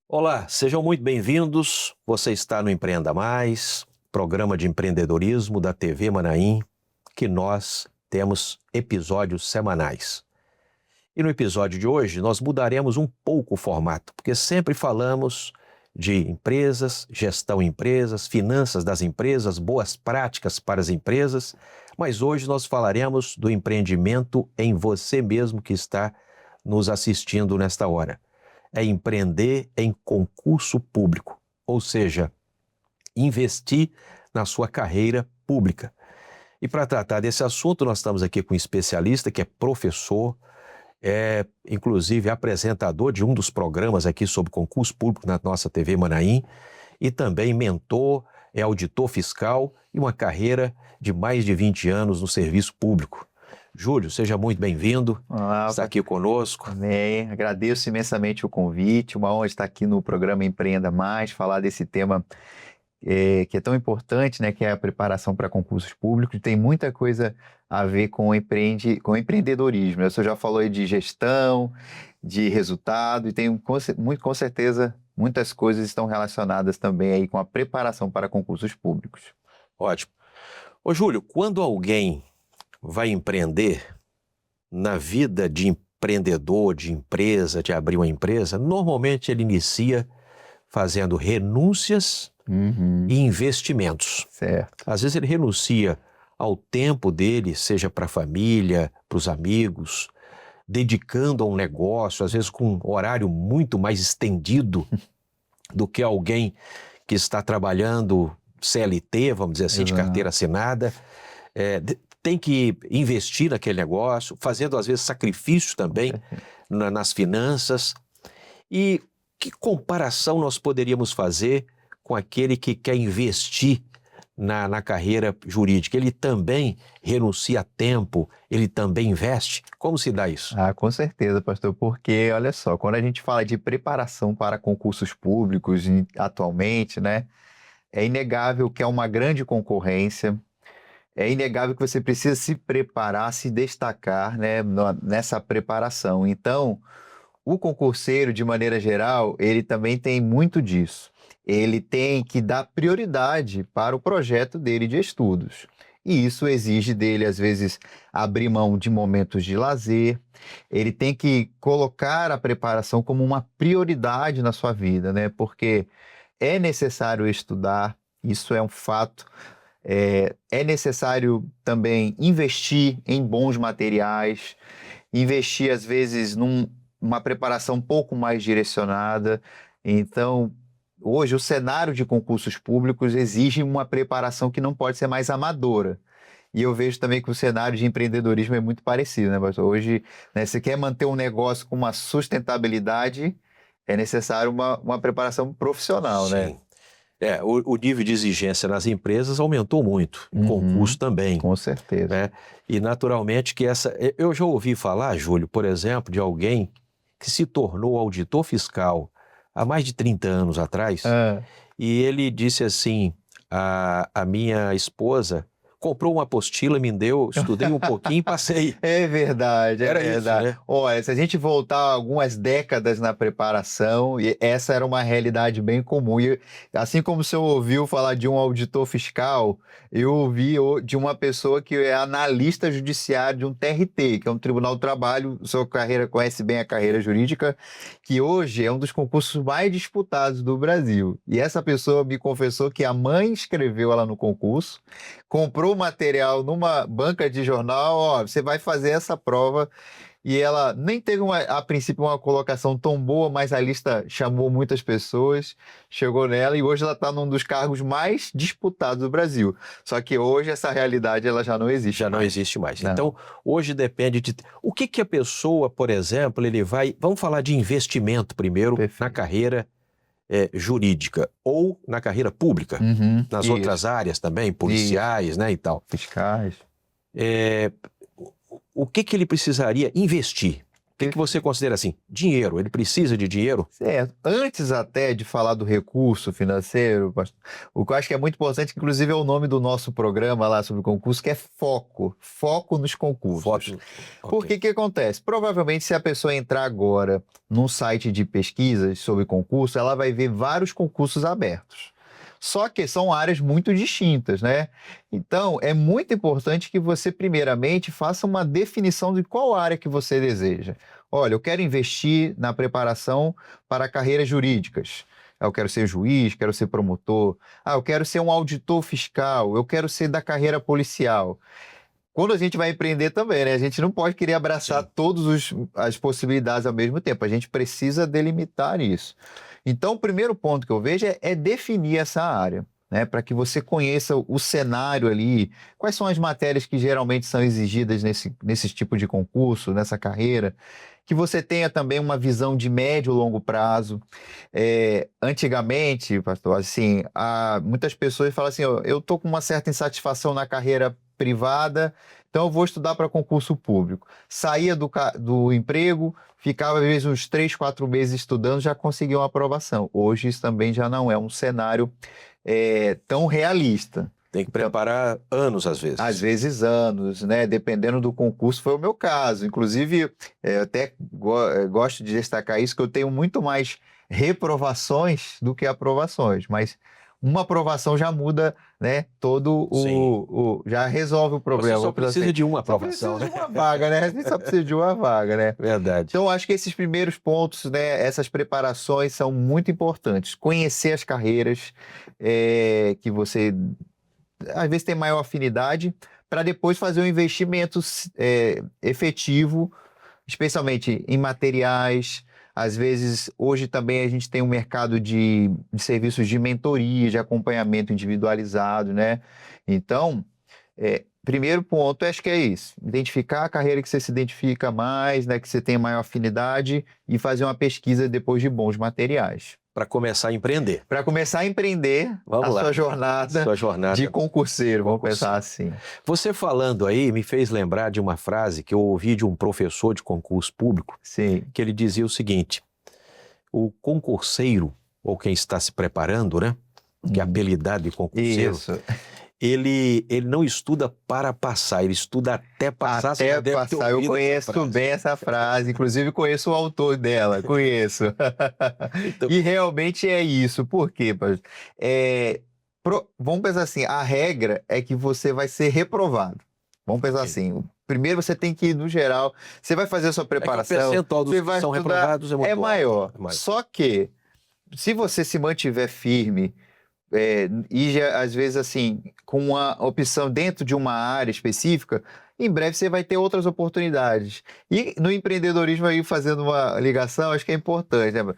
Olá, sejam muito bem-vindos. Você está no Empreenda Mais, programa de empreendedorismo da TV Manaim, que nós temos episódios semanais. E no episódio de hoje nós mudaremos um pouco o formato, porque sempre falamos de empresas, gestão em empresas, finanças das empresas, boas práticas para as empresas, mas hoje nós falaremos do empreendimento em você mesmo que está nos assistindo nesta hora. É empreender em concurso público, ou seja, investir na sua carreira pública. E para tratar desse assunto, nós estamos aqui com um especialista que é professor, inclusive apresentador de um dos programas aqui sobre concurso público na nossa TV Manaim, e também mentor, é auditor fiscal e uma carreira de mais de 20 anos no serviço público. Júlio, seja muito bem-vindo, está aqui conosco. Amém, agradeço imensamente o convite, uma honra estar aqui no programa Empreenda Mais, falar desse tema que é tão importante, né, que é a preparação para concursos públicos. Tem muita coisa a ver com empreendedorismo, né? O senhor já falou aí de gestão, de resultado, e tem com certeza muitas coisas estão relacionadas também aí com a preparação para concursos públicos. Ótimo. Ô Júlio, quando alguém vai empreender, na vida de empreendedor, de empresa, de abrir uma empresa, normalmente ele inicia fazendo renúncias e investimentos. Certo. Às vezes ele renuncia ao tempo dele, seja para a família, para os amigos, dedicando a um negócio, às vezes com um horário muito mais estendido do que alguém que está trabalhando CLT, vamos dizer assim, de carteira assinada. Tem que investir naquele negócio, fazendo às vezes sacrifícios também nas finanças. E que comparação nós poderíamos fazer com aquele que quer investir na carreira jurídica? Ele também renuncia a tempo, ele também investe? Como se dá isso? Com certeza, pastor, porque olha só, quando a gente fala de preparação para concursos públicos atualmente, né, é inegável que é uma grande concorrência. É inegável que você precisa se preparar, se destacar, né, nessa preparação. Então, o concurseiro, de maneira geral, ele também tem muito disso. Ele tem que dar prioridade para o projeto dele de estudos. E isso exige dele, às vezes, abrir mão de momentos de lazer. Ele tem que colocar a preparação como uma prioridade na sua vida, né? Porque é necessário estudar, isso é um fato. É necessário também investir em bons materiais, investir às vezes numa preparação um pouco mais direcionada. Então, hoje o cenário de concursos públicos exige uma preparação que não pode ser mais amadora. E eu vejo também que o cenário de empreendedorismo é muito parecido, né, pastor? Hoje, né, se quer manter um negócio com uma sustentabilidade, é necessário uma preparação profissional, né? Sim. O nível de exigência nas empresas aumentou muito, em concurso também. Com certeza. Né? E naturalmente que eu já ouvi falar, Júlio, por exemplo, de alguém que se tornou auditor fiscal há mais de 30 anos atrás, e ele disse assim, a minha esposa comprou uma apostila, me deu, estudei um pouquinho e passei. É verdade, Era verdade. isso, né? Olha, se a gente voltar algumas décadas na preparação, essa era uma realidade bem comum. E assim como o senhor ouviu falar de um auditor fiscal, eu ouvi de uma pessoa que é analista judiciário de um TRT, que é um Tribunal do Trabalho. O senhor conhece bem a carreira jurídica, que hoje é um dos concursos mais disputados do Brasil. E essa pessoa me confessou que a mãe inscreveu ela no concurso, comprou material numa banca de jornal, você vai fazer essa prova, e ela nem teve a princípio uma colocação tão boa, mas a lista chamou muitas pessoas, chegou nela, e hoje ela está num dos cargos mais disputados do Brasil. Só que hoje essa realidade ela já não existe Já mais. não existe mais. Não. Então, hoje depende de... O que a pessoa, por exemplo, ele vai... Vamos falar de investimento primeiro. Perfeito. Na carreira jurídica ou na carreira pública, nas outras áreas também, policiais, né, e tal. Fiscais. O que ele precisaria investir? que você considera assim? Dinheiro, ele precisa de dinheiro? Certo. Antes até de falar do recurso financeiro, pastor, o que eu acho que é muito importante, que inclusive é o nome do nosso programa lá sobre concurso, que é foco. Foco nos concursos. Foto. Porque Ok. que acontece? Provavelmente, se a pessoa entrar agora num site de pesquisas sobre concurso, ela vai ver vários concursos abertos. Só que são áreas muito distintas, né? Então, é muito importante que você, primeiramente, faça uma definição de qual área que você deseja. Olha, eu quero investir na preparação para carreiras jurídicas. Eu quero ser juiz, quero ser promotor. Eu quero ser um auditor fiscal, eu quero ser da carreira policial. Quando a gente vai empreender também, né? A gente não pode querer abraçar Sim. todas as possibilidades ao mesmo tempo. A gente precisa delimitar isso. Então, o primeiro ponto que eu vejo é definir essa área, né? Para que você conheça o cenário ali, quais são as matérias que geralmente são exigidas nesse tipo de concurso, nessa carreira, que você tenha também uma visão de médio e longo prazo. Antigamente, pastor, assim, muitas pessoas falam assim, eu estou com uma certa insatisfação na carreira privada, então eu vou estudar para concurso público. Saía do emprego, ficava às vezes uns 3, 4 meses estudando, já conseguia uma aprovação. Hoje isso também já não é um cenário tão realista. Tem que preparar anos, às vezes. Às vezes anos, né? Dependendo do concurso, foi o meu caso. Inclusive, eu até gosto de destacar isso, que eu tenho muito mais reprovações do que aprovações, mas uma aprovação já muda, né? Já resolve o problema. Você só precisa de uma Só aprovação, precisa né? de uma vaga, né? A gente só precisa de uma vaga, né? Verdade. Então, acho que esses primeiros pontos, né, essas preparações são muito importantes. Conhecer as carreiras que você, às vezes, tem maior afinidade, para depois fazer um investimento efetivo, especialmente em materiais. Às vezes, hoje também a gente tem um mercado de serviços de mentoria, de acompanhamento individualizado, né? Então, primeiro ponto, acho que é isso. Identificar a carreira que você se identifica mais, né? Que você tem maior afinidade e fazer uma pesquisa depois de bons materiais. Para começar a empreender. Para começar a empreender sua jornada de concurseiro, vamos pensar assim. Você falando aí me fez lembrar de uma frase que eu ouvi de um professor de concurso público, Sim. que ele dizia o seguinte: o concurseiro, ou quem está se preparando, né? Que é apelidado de concurseiro, Isso. Ele não estuda para passar, ele estuda até passar. Até passar, eu conheço bem essa frase, inclusive conheço o autor dela, conheço. Então... E realmente é isso, por quê? Vamos pensar assim, a regra é que você vai ser reprovado. Vamos pensar assim, primeiro você tem que ir no geral, você vai fazer a sua preparação, o percentual dos você vai que são estudar, reprovados é muito maior. alto. Só que, se você se mantiver firme, e já, às vezes assim, com uma opção dentro de uma área específica, em breve você vai ter outras oportunidades. E no empreendedorismo, aí fazendo uma ligação, acho que é importante, né?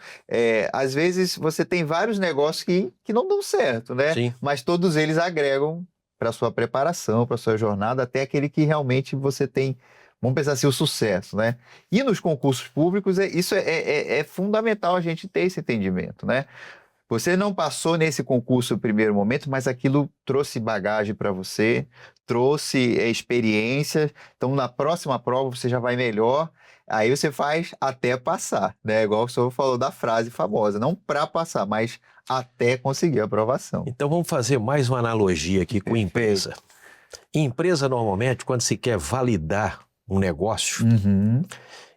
Às vezes você tem vários negócios que não dão certo, né? Sim. Mas todos eles agregam para sua preparação, para sua jornada, até aquele que realmente você tem, vamos pensar assim, o sucesso, né? E nos concursos públicos, isso é fundamental a gente ter esse entendimento, né? Você não passou nesse concurso no primeiro momento, mas aquilo trouxe bagagem para você, trouxe experiência. Então, na próxima prova, você já vai melhor. Aí você faz até passar, né? Igual o senhor falou da frase famosa, não para passar, mas até conseguir a aprovação. Então, vamos fazer mais uma analogia aqui com empresa. Empresa, normalmente, quando se quer validar um negócio,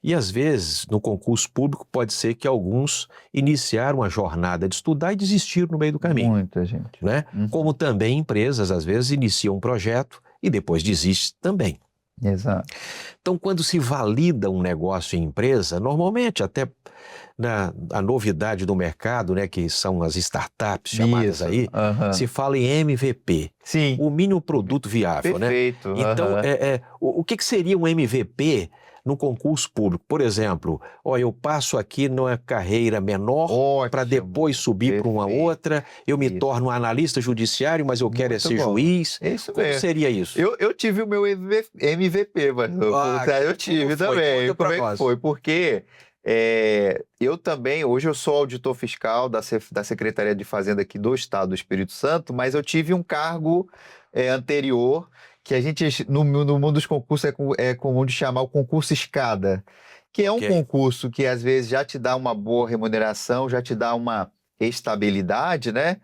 e às vezes, no concurso público, pode ser que alguns iniciaram a jornada de estudar e desistiram no meio do caminho. Muita gente. Né? Como também empresas, às vezes, iniciam um projeto e depois desistem também. Exato. Então, quando se valida um negócio em empresa, normalmente até a novidade do mercado, né, que são as startups chamadas aí, se fala em MVP. Sim. O mínimo produto viável. Perfeito. Né? Então, o que seria um MVP no concurso público? Por exemplo, eu passo aqui numa carreira menor para depois subir para uma outra, eu me torno um analista judiciário, mas eu quero ser juiz. Isso Como seria isso? Eu tive o meu MVP, mas eu tive também. Como é que foi? Porque eu também, hoje eu sou auditor fiscal da Secretaria de Fazenda aqui do Estado do Espírito Santo, mas eu tive um cargo anterior, que a gente, no mundo dos concursos, é comum de chamar o concurso escada, que é um Ok. concurso que às vezes já te dá uma boa remuneração, já te dá uma estabilidade, né?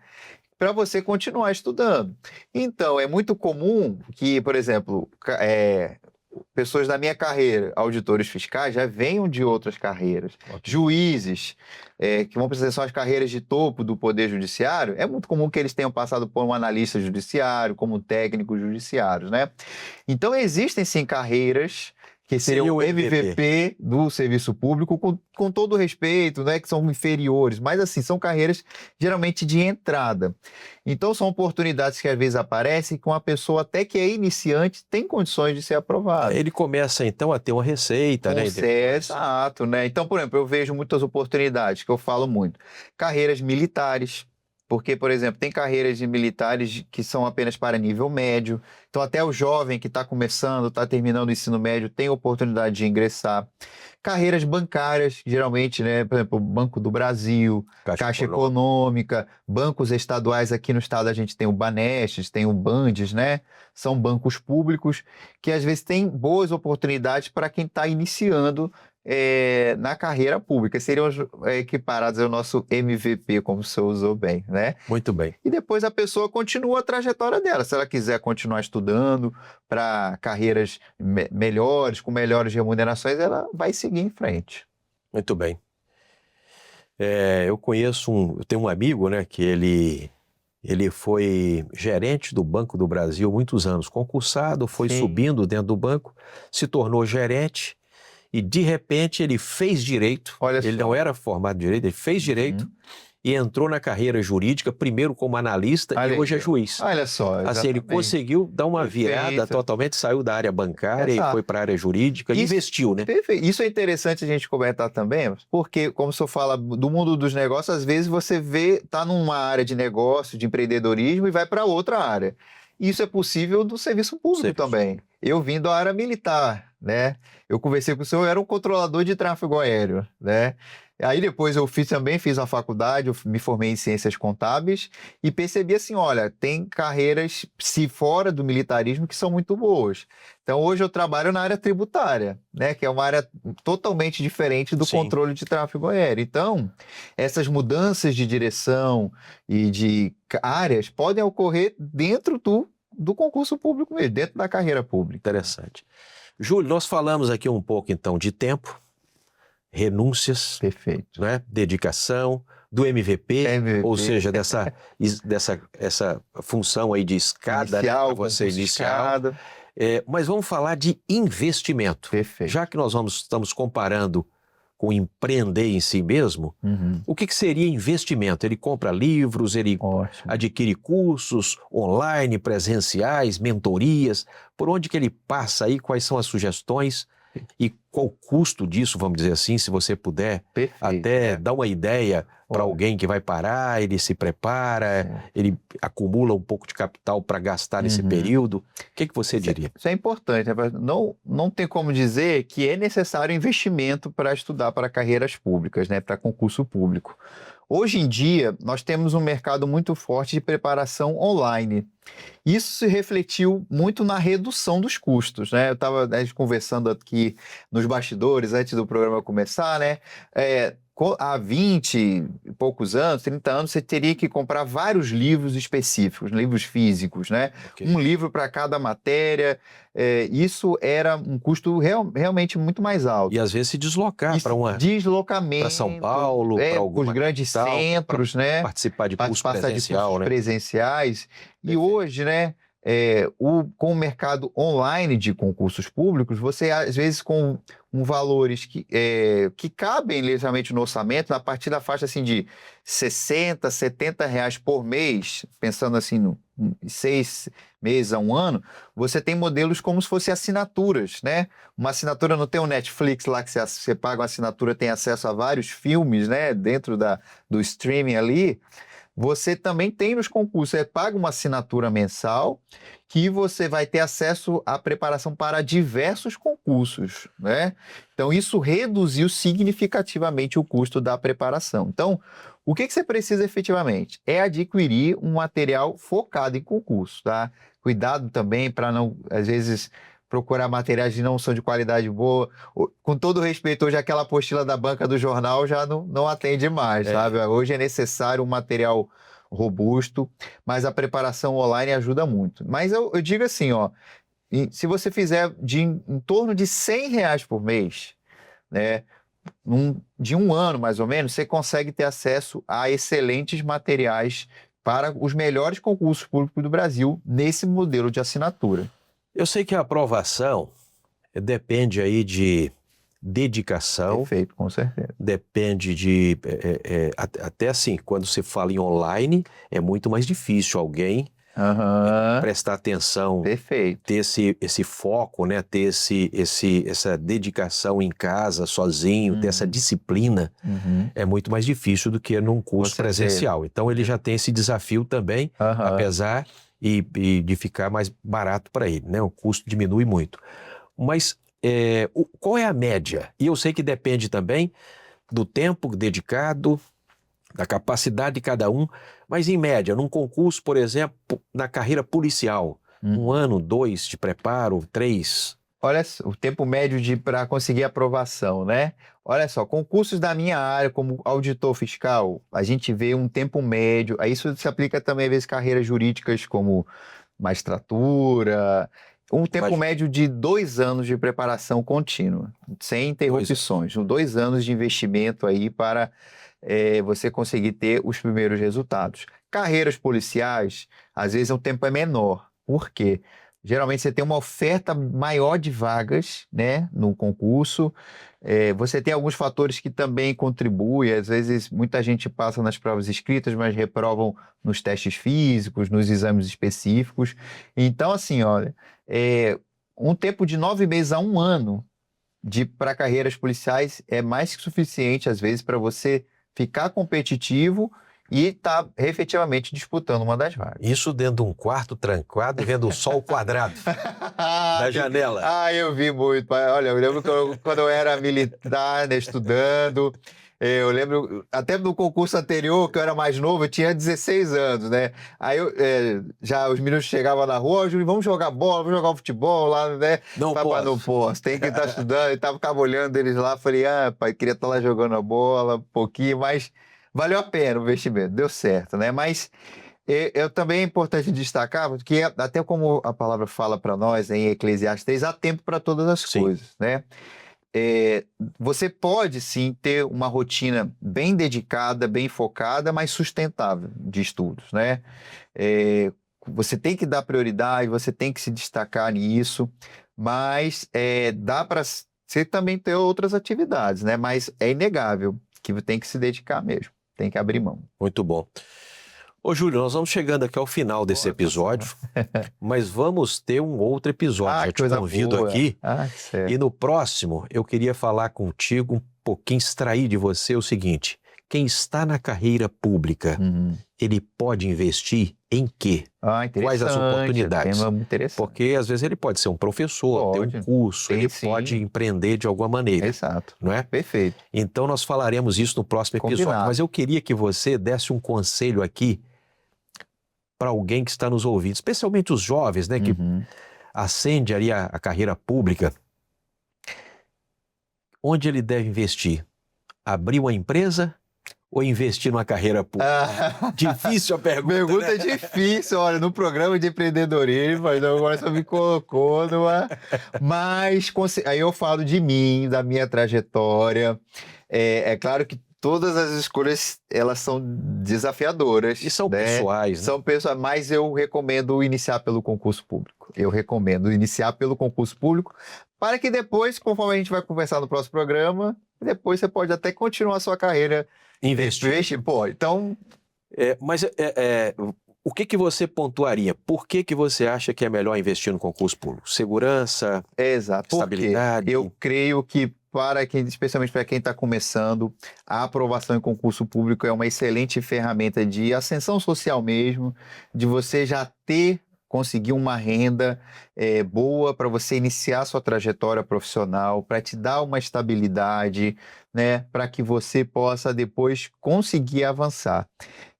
Para você continuar estudando. Então, é muito comum que, por exemplo, pessoas da minha carreira, auditores fiscais, já venham de outras carreiras. Ok. Juízes, que vão precisar são as carreiras de topo do Poder Judiciário, é muito comum que eles tenham passado por um analista judiciário, como técnicos judiciários, né? Então, existem sim carreiras que Seria seriam o MVP do serviço público, com todo o respeito, né, que são inferiores, mas assim, são carreiras geralmente de entrada. Então, são oportunidades que às vezes aparecem com a pessoa até que é iniciante, tem condições de ser aprovada. Ele começa, então, a ter uma receita, né? E depois- Exato, né? Então, por exemplo, eu vejo muitas oportunidades, que eu falo muito. Carreiras militares, porque, por exemplo, tem carreiras de militares que são apenas para nível médio. Então, até o jovem que está começando, está terminando o ensino médio, tem oportunidade de ingressar. Carreiras bancárias, geralmente, né? Por exemplo, Banco do Brasil, Caixa Econômica, bancos estaduais. Aqui no estado a gente tem o Banestes, tem o Bandes, né? São bancos públicos que às vezes têm boas oportunidades para quem está iniciando na carreira pública. Seriam equiparados ao nosso MVP, como o senhor usou bem, né? Muito bem. E depois a pessoa continua a trajetória dela. Se ela quiser continuar estudando para carreiras melhores, com melhores remunerações, ela vai seguir em frente. Muito bem. Eu tenho um amigo, né, que ele foi gerente do Banco do Brasil muitos anos, concursado, foi Sim. subindo dentro do banco, se tornou gerente e de repente ele fez direito. Olha Ele só. não era formado em direito, ele fez direito e entrou na carreira jurídica, primeiro como analista Olha e hoje é aí, ó. juiz. Olha só, Assim, ele exatamente. conseguiu dar uma virada Perfeito. totalmente, saiu da área bancária e Exato. foi para a área jurídica e Isso- investiu, né? Perfeito. Isso é interessante a gente comentar também, porque, como o senhor fala do mundo dos negócios, às vezes você está numa área de negócio, de empreendedorismo e vai para outra área. Isso é possível do serviço público Serviço. também. Eu vim da área militar, né? Eu conversei com o senhor, eu era um controlador de tráfego aéreo, né? Aí depois eu também fiz a faculdade, eu me formei em ciências contábeis e percebi assim, olha, tem carreiras, se fora do militarismo, que são muito boas. Então hoje eu trabalho na área tributária, né? Que é uma área totalmente diferente do Sim. controle de tráfego aéreo. Então, essas mudanças de direção e de áreas podem ocorrer dentro do concurso público mesmo, dentro da carreira pública. Interessante. Júlio, nós falamos aqui um pouco então de tempo, renúncias, Perfeito. né? Dedicação, do MVP, MVP. ou seja, essa função aí de escada, né, para você concurso inicial. escada. Mas vamos falar de investimento. Perfeito. Já que nós estamos comparando com empreender em si mesmo, o que seria investimento? Ele compra livros, ele Ótimo. adquire cursos online, presenciais, mentorias, por onde que ele passa aí, quais são as sugestões e qual o custo disso, vamos dizer assim, se você puder Perfeito. até dar uma ideia para Olha. alguém que vai parar, ele se prepara, ele acumula um pouco de capital para gastar nesse período. O que você diria? Isso é importante, né? Não tem como dizer que é necessário investimento para estudar para carreiras públicas, né? Para concurso público. Hoje em dia, nós temos um mercado muito forte de preparação online. Isso se refletiu muito na redução dos custos, né? Eu estava conversando aqui nos bastidores, antes do programa começar, né? Há 20 e poucos anos, 30 anos, você teria que comprar vários livros específicos, livros físicos, né? Ok. Um livro para cada matéria. Isso era um custo realmente muito mais alto. E às vezes se deslocar para Deslocamento, para São Paulo, para alguma os grandes capital, centros, né? participar de curso Passar de presencial, cursos né? presenciais. E Perfeito. hoje, né? Com o mercado online de concursos públicos, você às vezes com valores que cabem legalmente no orçamento, a partir da faixa assim, de R$60, R$70 por mês, pensando assim, em 6 meses a um ano, você tem modelos como se fossem assinaturas, né? Uma assinatura não tem um Netflix lá que você paga uma assinatura, tem acesso a vários filmes, né? Dentro do streaming ali. Você também tem nos concursos, você paga uma assinatura mensal que você vai ter acesso à preparação para diversos concursos, né? Então, isso reduziu significativamente o custo da preparação. Então, o que você precisa efetivamente? É adquirir um material focado em concurso, tá? Cuidado também para não, às vezes, procurar materiais que não são de qualidade boa. Com todo respeito, hoje aquela apostila da banca do jornal já não atende mais, sabe? Hoje é necessário um material robusto, mas a preparação online ajuda muito. Mas eu digo assim, ó, se você fizer em torno de R$ 100 por mês, né, de um ano mais ou menos, você consegue ter acesso a excelentes materiais para os melhores concursos públicos do Brasil nesse modelo de assinatura. Eu sei que a aprovação depende aí de dedicação. Perfeito, com certeza. Depende de... até assim, quando se fala em online, é muito mais difícil alguém prestar atenção, Perfeito. ter esse foco, né? Ter essa dedicação em casa, sozinho, ter essa disciplina, é muito mais difícil do que num curso presencial. Então ele já tem esse desafio também, apesar de ficar mais barato para ele, né? O custo diminui muito. Mas qual é a média? E eu sei que depende também do tempo dedicado, da capacidade de cada um, mas em média, num concurso, por exemplo, na carreira policial, 1 ano, 2 de preparo, 3. Olha o tempo médio para conseguir aprovação, né? Olha só, concursos da minha área, como auditor fiscal, a gente vê um tempo médio, aí isso se aplica também às vezes carreiras jurídicas como magistratura, um tempo médio de 2 anos de preparação contínua, sem interrupções, 2 anos de investimento aí para você conseguir ter os primeiros resultados. Carreiras policiais, às vezes o tempo é menor. Por quê? Geralmente você tem uma oferta maior de vagas, né, no concurso. Você tem alguns fatores que também contribuem. Às vezes muita gente passa nas provas escritas, mas reprovam nos testes físicos, nos exames específicos. Então, assim, olha, um tempo de 9 meses a 1 ano para carreiras policiais é mais que suficiente, às vezes, para você ficar competitivo e tá efetivamente disputando uma das vagas. Isso dentro de um quarto trancado, vendo o sol quadrado da janela. Eu vi muito. Olha, eu lembro quando eu era militar, né, estudando, eu lembro até no concurso anterior, que eu era mais novo, eu tinha 16 anos, né? Aí já os meninos chegavam na rua, Júlio, vamos jogar bola, vamos jogar futebol lá, né? Não posso, tem que estar estudando. E ficava olhando eles lá, falei, pai, queria estar lá jogando a bola um pouquinho, mas valeu a pena o investimento, deu certo, né? Mas também é importante destacar, porque até como a palavra fala para nós em Eclesiastes 3, há tempo para todas as coisas, né? Você pode sim ter uma rotina bem dedicada, bem focada, mas sustentável de estudos, né? Você tem que dar prioridade, você tem que se destacar nisso, mas dá para você também ter outras atividades, né? Mas é inegável que tem que se dedicar mesmo, tem que abrir mão. Muito bom. Ô, Júlio, nós vamos chegando aqui ao final desse episódio, mas vamos ter um outro episódio. Já te convido aqui. E no próximo, eu queria falar contigo um pouquinho, extrair de você o seguinte: quem está na carreira pública, ele pode investir em quê? Quais as oportunidades? Porque às vezes ele pode ser um professor, ter um curso, ele pode empreender de alguma maneira. Exato. Não é? Perfeito. Então nós falaremos isso no próximo episódio. Combinado. Mas eu queria que você desse um conselho aqui para alguém que está nos ouvindo, especialmente os jovens, né, que ascende ali a carreira pública. Onde ele deve investir? Abrir uma empresa ou investir numa carreira pública? Difícil a pergunta. Pergunta difícil, olha, no programa de empreendedorismo, agora você me colocou numa... Mas aí eu falo de mim, da minha trajetória. É claro que todas as escolhas, elas são desafiadoras. E são pessoais, né? São pessoais, mas eu recomendo iniciar pelo concurso público. Para que depois, conforme a gente vai conversar no próximo programa, depois você pode até continuar a sua carreira. Investir. Então... Mas o que você pontuaria? Por que você acha que é melhor investir no concurso público? Segurança, estabilidade? Eu creio que especialmente para quem está começando, a aprovação em concurso público é uma excelente ferramenta de ascensão social mesmo, de você já conseguir uma renda boa para você iniciar sua trajetória profissional, para te dar uma estabilidade, né, para que você possa depois conseguir avançar.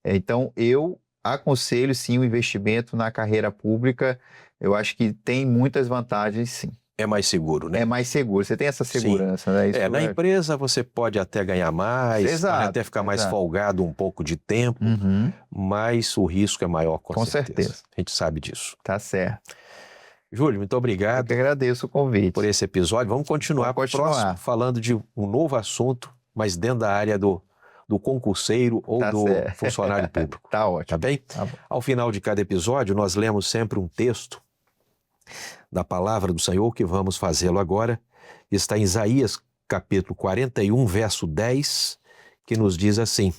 Então, eu aconselho sim o investimento na carreira pública, eu acho que tem muitas vantagens, sim. É mais seguro, né? É mais seguro, você tem essa segurança, né? Isso Na empresa você pode até ganhar mais, Exato, pode até ficar mais exato. folgado um pouco de tempo, Uhum, mas o risco é maior, com com certeza. certeza. A gente sabe disso. Tá certo. Júlio, muito Eu obrigado que agradeço o convite. por esse episódio. Vamos continuar Vamos continuar. próximo falando de um novo assunto, mas dentro da área do concurseiro ou Tá do certo. funcionário público. Tá ótimo. Tá bem? Tá bom. Ao final de cada episódio, nós lemos sempre um texto da palavra do Senhor, que vamos fazê-lo agora. Está em Isaías, capítulo 41, verso 10, que nos diz assim: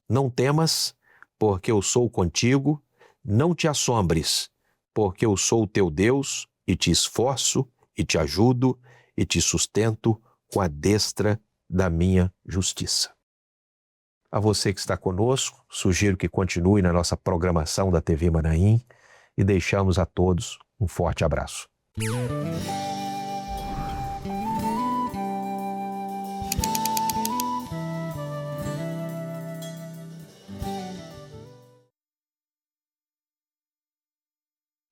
Não temas, porque eu sou contigo, não te assombres, porque eu sou o teu Deus, e te esforço, e te ajudo, e te sustento com a destra da minha justiça. A você que está conosco, sugiro que continue na nossa programação da TV Manaim e deixamos a todos um forte abraço.